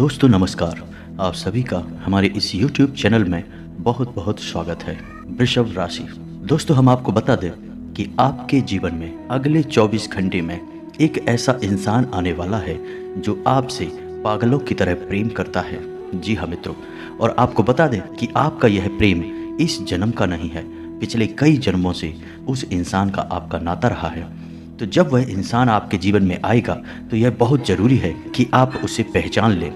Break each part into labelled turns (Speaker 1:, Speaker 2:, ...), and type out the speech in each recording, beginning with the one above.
Speaker 1: दोस्तों नमस्कार। आप सभी का हमारे इस YouTube चैनल में बहुत बहुत स्वागत है। वृषभ राशि। दोस्तों हम आपको बता दें कि आपके जीवन में अगले 24 घंटे में एक ऐसा इंसान आने वाला है जो आपसे पागलों की तरह प्रेम करता है। जी हाँ मित्रों, और आपको बता दें कि आपका यह प्रेम इस जन्म का नहीं है, पिछले कई जन्मों से उस इंसान का आपका नाता रहा है। तो जब वह इंसान आपके जीवन में आएगा तो यह बहुत ज़रूरी है कि आप उसे पहचान लें।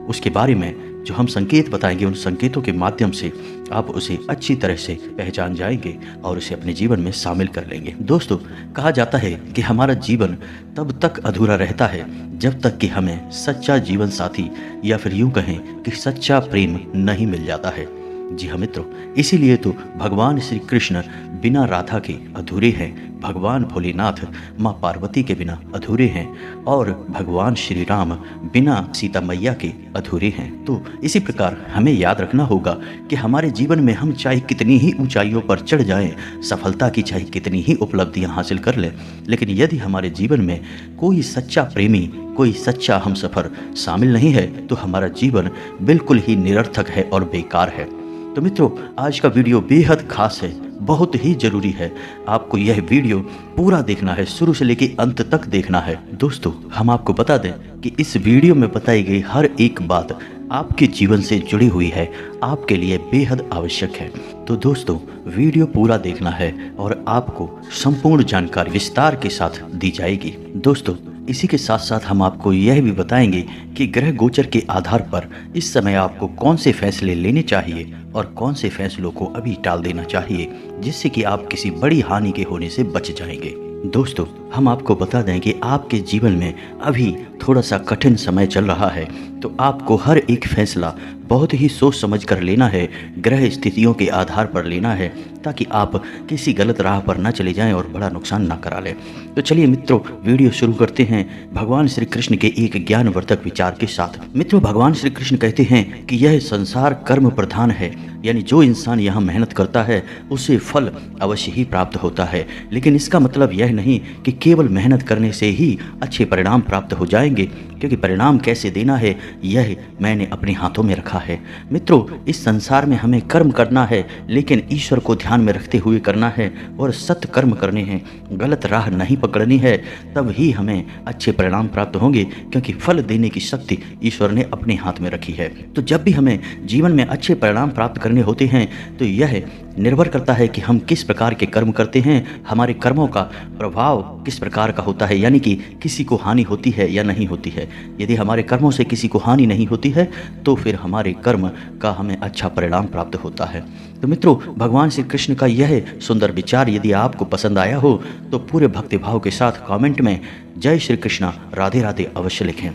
Speaker 1: उसके बारे में जो हम संकेत बताएंगे, उन संकेतों के माध्यम से आप उसे अच्छी तरह से पहचान जाएंगे और उसे अपने जीवन में शामिल कर लेंगे। दोस्तों कहा जाता है कि हमारा जीवन तब तक अधूरा रहता है जब तक कि हमें सच्चा जीवन साथी या फिर यूं कहें कि सच्चा प्रेम नहीं मिल जाता है। जी हाँ मित्रों, इसीलिए तो भगवान श्री कृष्ण बिना राधा के अधूरे हैं, भगवान भोलेनाथ माँ पार्वती के बिना अधूरे हैं और भगवान श्री राम बिना सीता मैया के अधूरे हैं। तो इसी प्रकार हमें याद रखना होगा कि हमारे जीवन में हम चाहे कितनी ही ऊंचाइयों पर चढ़ जाएं, सफलता की चाहे कितनी ही उपलब्धियां हासिल कर लें, लेकिन यदि हमारे जीवन में कोई सच्चा प्रेमी, कोई सच्चा हमसफर शामिल नहीं है तो हमारा जीवन बिल्कुल ही निरर्थक है और बेकार है। तो मित्रों आज का वीडियो बेहद खास है, बहुत ही जरूरी है। आपको यह वीडियो पूरा देखना है, शुरू से लेकर अंत तक देखना है। दोस्तों हम आपको बता दें कि इस वीडियो में बताई गई हर एक बात आपके जीवन से जुड़ी हुई है, आपके लिए बेहद आवश्यक है। तो दोस्तों वीडियो पूरा देखना है और आपको संपूर्ण जानकारी विस्तार के साथ दी जाएगी। दोस्तों इसी के साथ साथ हम आपको यह भी बताएंगे कि ग्रह गोचर के आधार पर इस समय आपको कौन से फैसले लेने चाहिए और कौन से फैसलों को अभी टाल देना चाहिए, जिससे कि आप किसी बड़ी हानि के होने से बच जाएंगे। दोस्तों हम आपको बता दें कि आपके जीवन में अभी थोड़ा सा कठिन समय चल रहा है, तो आपको हर एक फैसला बहुत ही सोच समझ कर लेना है, ग्रह स्थितियों के आधार पर लेना है, ताकि आप किसी गलत राह पर ना चले जाएं और बड़ा नुकसान ना करा लें। तो चलिए मित्रों वीडियो शुरू करते हैं भगवान श्री कृष्ण के एक ज्ञानवर्धक विचार के साथ। मित्रों भगवान श्री कृष्ण कहते हैं कि यह संसार कर्म प्रधान है, यानी जो इंसान यहाँ मेहनत करता है उसे फल अवश्य ही प्राप्त होता है, लेकिन इसका मतलब यह नहीं कि केवल मेहनत करने से ही अच्छे परिणाम प्राप्त हो जाएंगे, क्योंकि परिणाम कैसे देना है यह मैंने अपने हाथों में रखा है। मित्रों इस संसार में हमें कर्म करना है, लेकिन ईश्वर को ध्यान में रखते हुए करना है और सत्य कर्म करने हैं, गलत राह नहीं पकड़नी है, तब ही हमें अच्छे परिणाम प्राप्त होंगे, क्योंकि फल देने की शक्ति ईश्वर ने अपने हाथ में रखी है। तो जब भी हमें जीवन में अच्छे परिणाम प्राप्त करने होते हैं तो यह निर्भर करता है कि हम किस प्रकार के कर्म करते हैं, हमारे कर्मों का प्रभाव किस प्रकार का होता है, यानी कि किसी को हानि होती है या नहीं होती है। यदि हमारे कर्मों से किसी को हानि नहीं होती है तो फिर हमारे कर्म का हमें अच्छा परिणाम प्राप्त होता है। तो मित्रों भगवान श्री कृष्ण का यह सुंदर विचार यदि आपको पसंद आया हो तो पूरे भक्तिभाव के साथ कमेंट में जय श्री कृष्णा राधे राधे अवश्य लिखें।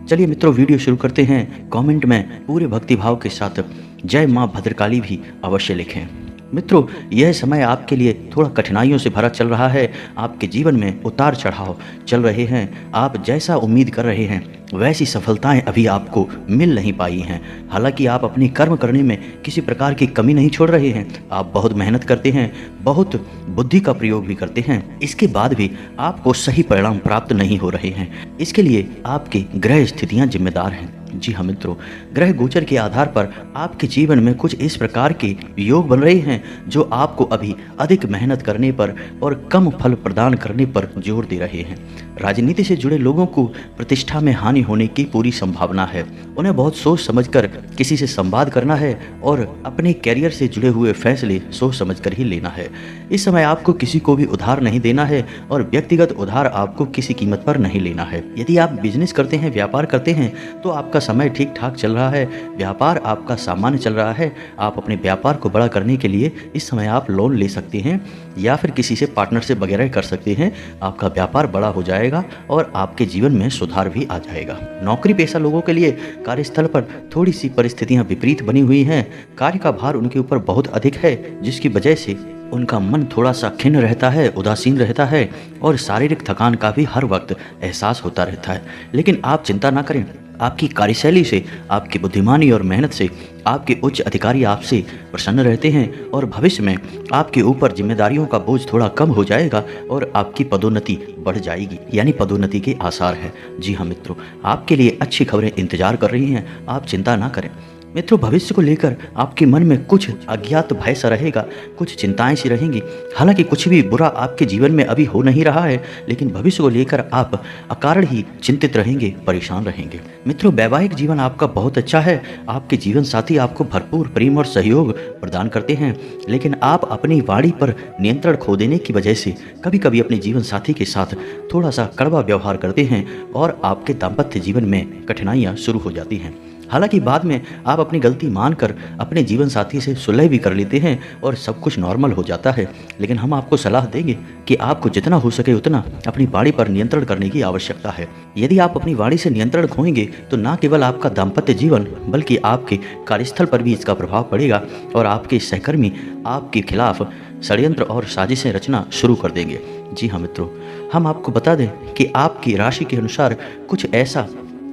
Speaker 1: चलिए मित्रों वीडियो शुरू करते हैं। कमेंट में पूरे भक्तिभाव के साथ जय माँ भद्रकाली भी अवश्य लिखें। मित्रों यह समय आपके लिए थोड़ा कठिनाइयों से भरा चल रहा है, आपके जीवन में उतार चढ़ाव चल रहे हैं। आप जैसा उम्मीद कर रहे हैं वैसी सफलताएं अभी आपको मिल नहीं पाई हैं। हालांकि आप अपनी कर्म करने में किसी प्रकार की कमी नहीं छोड़ रहे हैं, आप बहुत मेहनत करते हैं, बहुत बुद्धि का प्रयोग भी करते हैं, इसके बाद भी आपको सही परिणाम प्राप्त नहीं हो रहे हैं। इसके लिए आपकी ग्रह स्थितियां जिम्मेदार हैं। जी हाँ मित्रों, ग्रह गोचर के आधार पर आपके जीवन में कुछ इस प्रकार के योग बन रहे हैं जो आपको अभी अधिक मेहनत करने पर और कम फल प्रदान करने पर जोर दे रहे हैं। राजनीति से जुड़े लोगों को प्रतिष्ठा में हानि होने की पूरी संभावना है। उन्हें बहुत सोच समझकर किसी से संवाद करना है और अपने कैरियर से जुड़े हुए फैसले सोच समझकर ही लेना है। इस समय आपको किसी को भी उधार नहीं देना है और व्यक्तिगत उधार आपको किसी कीमत पर नहीं लेना है। यदि आप बिजनेस करते हैं, व्यापार करते हैं तो आपका समय ठीक ठाक चल रहा है, व्यापार आपका सामान्य चल रहा है। आप अपने व्यापार को बड़ा करने के लिए इस समय आप लोन ले सकते हैं या फिर किसी से पार्टनरशिप वगैरह कर सकते हैं। आपका व्यापार बड़ा हो जाएगा और आपके जीवन में सुधार भी आ जाएगा। नौकरी पेशा लोगों के लिए कार्यस्थल पर थोड़ी सी परिस्थितियां विपरीत बनी हुई हैं। कार्य का भार उनके ऊपर बहुत अधिक है, जिसकी वजह से उनका मन थोड़ा सा खिन्न रहता है, उदासीन रहता है और शारीरिक थकान का भी हर वक्त एहसास होता रहता है। लेकिन आप चिंता ना करें, आपकी कार्यशैली से, आपकी बुद्धिमानी और मेहनत से आपके उच्च अधिकारी आपसे प्रसन्न रहते हैं और भविष्य में आपके ऊपर जिम्मेदारियों का बोझ थोड़ा कम हो जाएगा और आपकी पदोन्नति बढ़ जाएगी, यानी पदोन्नति के आसार हैं। जी हाँ मित्रों, आपके लिए अच्छी खबरें इंतजार कर रही हैं, आप चिंता ना करें। मित्रों, भविष्य को लेकर आपके मन में कुछ अज्ञात भय सा रहेगा, कुछ चिंताएं सी रहेंगी। हालांकि कुछ भी बुरा आपके जीवन में अभी हो नहीं रहा है, लेकिन भविष्य को लेकर आप अकारण ही चिंतित रहेंगे, परेशान रहेंगे। मित्रों, वैवाहिक जीवन आपका बहुत अच्छा है। आपके जीवन साथी आपको भरपूर प्रेम और सहयोग प्रदान करते हैं, लेकिन आप अपनी वाणी पर नियंत्रण खो देने की वजह से कभी कभी अपने जीवन साथी के साथ थोड़ा सा कड़वा व्यवहार करते हैं और आपके दाम्पत्य जीवन में कठिनाइयाँ शुरू हो जाती हैं। हालांकि बाद में आप अपनी गलती मानकर अपने जीवन साथी से सुलह भी कर लेते हैं और सब कुछ नॉर्मल हो जाता है। लेकिन हम आपको सलाह देंगे कि आपको जितना हो सके उतना अपनी वाणी पर नियंत्रण करने की आवश्यकता है। यदि आप अपनी वाणी से नियंत्रण खोएंगे तो न केवल आपका दाम्पत्य जीवन बल्कि आपके कार्यस्थल पर भी इसका प्रभाव पड़ेगा और आपके सहकर्मी आपके खिलाफ षड्यंत्र और साजिशें रचना शुरू कर देंगे। जी हाँ मित्रों, हम आपको बता दें कि आपकी राशि के अनुसार कुछ ऐसा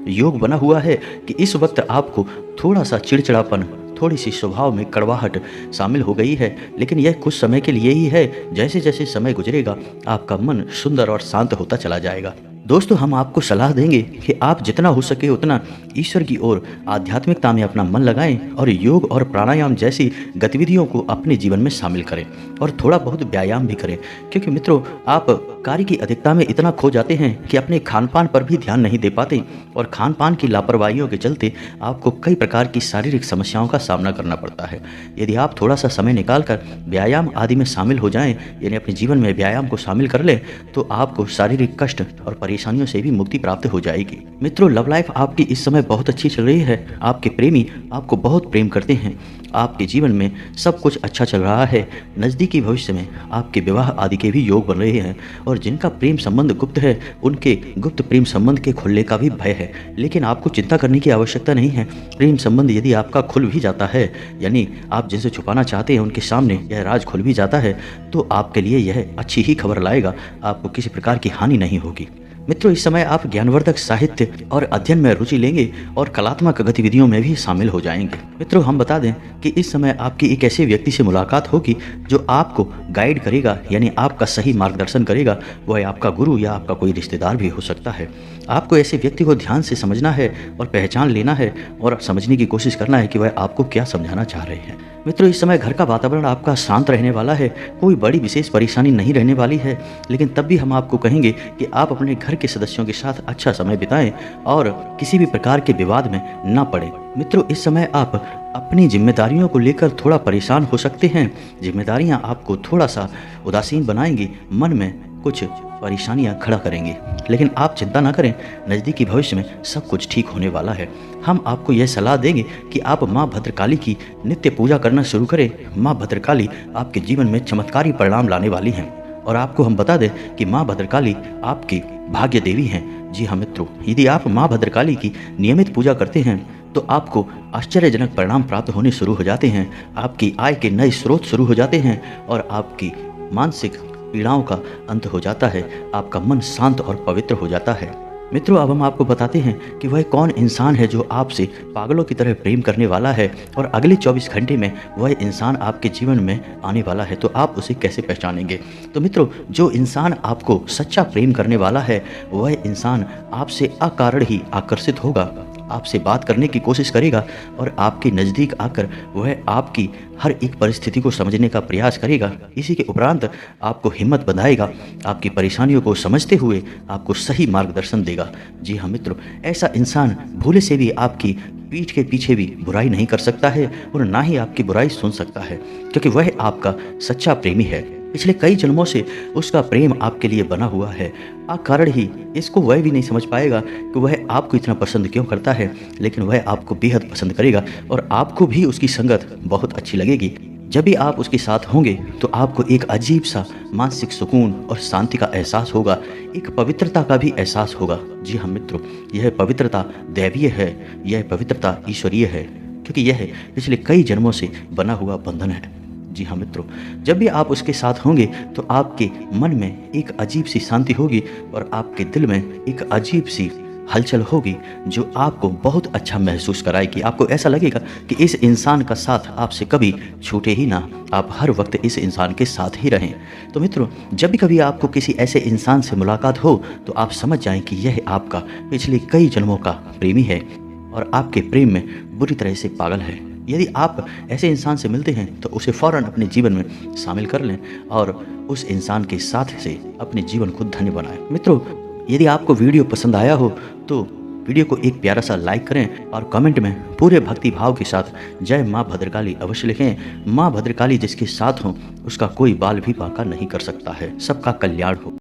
Speaker 1: योग बना हुआ है कि इस वक्त आपको थोड़ा सा चिड़चिड़ापन, थोड़ी सी स्वभाव में कड़वाहट शामिल हो गई है, लेकिन यह कुछ समय के लिए ही है। जैसे जैसे समय गुजरेगा आपका मन सुंदर और शांत होता चला जाएगा। दोस्तों, हम आपको सलाह देंगे कि आप जितना हो सके उतना ईश्वर की ओर आध्यात्मिकता में अपना मन लगाएं और योग और प्राणायाम जैसी गतिविधियों को अपने जीवन में शामिल करें और थोड़ा बहुत व्यायाम भी करें, क्योंकि मित्रों आप कार्य की अधिकता में इतना खो जाते हैं कि अपने खान पान पर भी ध्यान नहीं दे पाते और खान पान की लापरवाहियों के चलते आपको कई प्रकार की शारीरिक समस्याओं का सामना करना पड़ता है। यदि आप थोड़ा सा समय निकालकर व्यायाम आदि में शामिल हो जाएं, यानी अपने जीवन में व्यायाम को शामिल कर लें, तो आपको शारीरिक कष्ट और परेशानियों से भी मुक्ति प्राप्त हो जाएगी। मित्रों, लव लाइफ आपकी इस समय बहुत अच्छी चल रही है। आपके प्रेमी आपको बहुत प्रेम करते हैं। आपके जीवन में सब कुछ अच्छा चल रहा है। नज़दीकी भविष्य में आपके विवाह आदि के भी योग बन रहे हैं और जिनका प्रेम संबंध गुप्त है उनके गुप्त प्रेम संबंध के खुलने का भी भय है। लेकिन आपको चिंता करने की आवश्यकता नहीं है। प्रेम संबंध यदि आपका खुल भी जाता है, यानी आप जिनसे छुपाना चाहते हैं उनके सामने यह राज खुल भी जाता है, तो आपके लिए यह अच्छी ही खबर लाएगा। आपको किसी प्रकार की हानि नहीं होगी। मित्रों, इस समय आप ज्ञानवर्धक साहित्य और अध्ययन में रुचि लेंगे और कलात्मक गतिविधियों में भी शामिल हो जाएंगे। मित्रों, हम बता दें कि इस समय आपकी एक ऐसे व्यक्ति से मुलाकात होगी जो आपको गाइड करेगा, यानी आपका सही मार्गदर्शन करेगा। वह आपका गुरु या आपका कोई रिश्तेदार भी हो सकता है। आपको ऐसे व्यक्ति को ध्यान से समझना है और पहचान लेना है और समझने की कोशिश करना है कि वह आपको क्या समझाना चाह रहे हैं। मित्रों, इस समय घर का वातावरण आपका शांत रहने वाला है। कोई बड़ी विशेष परेशानी नहीं रहने वाली है, लेकिन तब भी हम आपको कहेंगे कि आप अपने घर के सदस्यों के साथ अच्छा समय बिताएं और किसी भी प्रकार के विवाद में ना पड़े। मित्रों, इस समय आप अपनी जिम्मेदारियों को लेकर थोड़ा परेशान हो सकते हैं। जिम्मेदारियां आपको थोड़ा सा उदासीन बनाएंगी, मन में कुछ परेशानियां खड़ा करेंगी, लेकिन आप चिंता ना करें। नज़दीकी भविष्य में सब कुछ ठीक होने वाला है। हम आपको यह सलाह देंगे कि आप माँ भद्रकाली की नित्य पूजा करना शुरू करें। माँ भद्रकाली आपके जीवन में चमत्कारी परिणाम लाने वाली हैं और आपको हम बता दें कि माँ भद्रकाली आपकी भाग्य देवी हैं। जी हाँ मित्रों, यदि आप माँ भद्रकाली की नियमित पूजा करते हैं तो आपको आश्चर्यजनक परिणाम प्राप्त होने शुरू हो जाते हैं। आपकी आय के नए स्रोत शुरू हो जाते हैं और आपकी मानसिक पीड़ाओं का अंत हो जाता है। आपका मन शांत और पवित्र हो जाता है। मित्रों, अब हम आपको बताते हैं कि वह कौन इंसान है जो आपसे पागलों की तरह प्रेम करने वाला है और अगले 24 घंटे में वह इंसान आपके जीवन में आने वाला है। तो आप उसे कैसे पहचानेंगे? तो मित्रों, जो इंसान आपको सच्चा प्रेम करने वाला है वह इंसान आपसे अकारण ही आकर्षित होगा, आपसे बात करने की कोशिश करेगा और आपके नज़दीक आकर वह आपकी हर एक परिस्थिति को समझने का प्रयास करेगा। इसी के उपरांत आपको हिम्मत बंधाएगा, आपकी परेशानियों को समझते हुए आपको सही मार्गदर्शन देगा। जी हाँ मित्रों, ऐसा इंसान भूले से भी आपकी पीठ के पीछे भी बुराई नहीं कर सकता है और ना ही आपकी बुराई सुन सकता है, क्योंकि वह आपका सच्चा प्रेमी है। पिछले कई जन्मों से उसका प्रेम आपके लिए बना हुआ है। अकारण ही इसको वह भी नहीं समझ पाएगा कि वह आपको इतना पसंद क्यों करता है, लेकिन वह आपको बेहद पसंद करेगा और आपको भी उसकी संगत बहुत अच्छी लगेगी। जब भी आप उसके साथ होंगे तो आपको एक अजीब सा मानसिक सुकून और शांति का एहसास होगा, एक पवित्रता का भी एहसास होगा। जी हाँ मित्रों, यह पवित्रता दैवीय है, यह पवित्रता ईश्वरीय है, क्योंकि यह पिछले कई जन्मों से बना हुआ बंधन है। जी हाँ मित्रों, जब भी आप उसके साथ होंगे तो आपके मन में एक अजीब सी शांति होगी और आपके दिल में एक अजीब सी हलचल होगी जो आपको बहुत अच्छा महसूस कराएगी। आपको ऐसा लगेगा कि इस इंसान का साथ आपसे कभी छूटे ही ना, आप हर वक्त इस इंसान के साथ ही रहें। तो मित्रों, जब भी कभी आपको किसी ऐसे इंसान से मुलाकात हो तो आप समझ जाएं कि यह आपका पिछले कई जन्मों का प्रेमी है और आपके प्रेम में बुरी तरह से पागल है। यदि आप ऐसे इंसान से मिलते हैं तो उसे फ़ौरन अपने जीवन में शामिल कर लें और उस इंसान के साथ से अपने जीवन को धन्य बनाएं। मित्रों, यदि आपको वीडियो पसंद आया हो तो वीडियो को एक प्यारा सा लाइक करें और कमेंट में पूरे भक्ति भाव के साथ जय माँ भद्रकाली अवश्य लिखें। माँ भद्रकाली जिसके साथ हो उसका कोई बाल भी बांका नहीं कर सकता है। सबका कल्याण हो।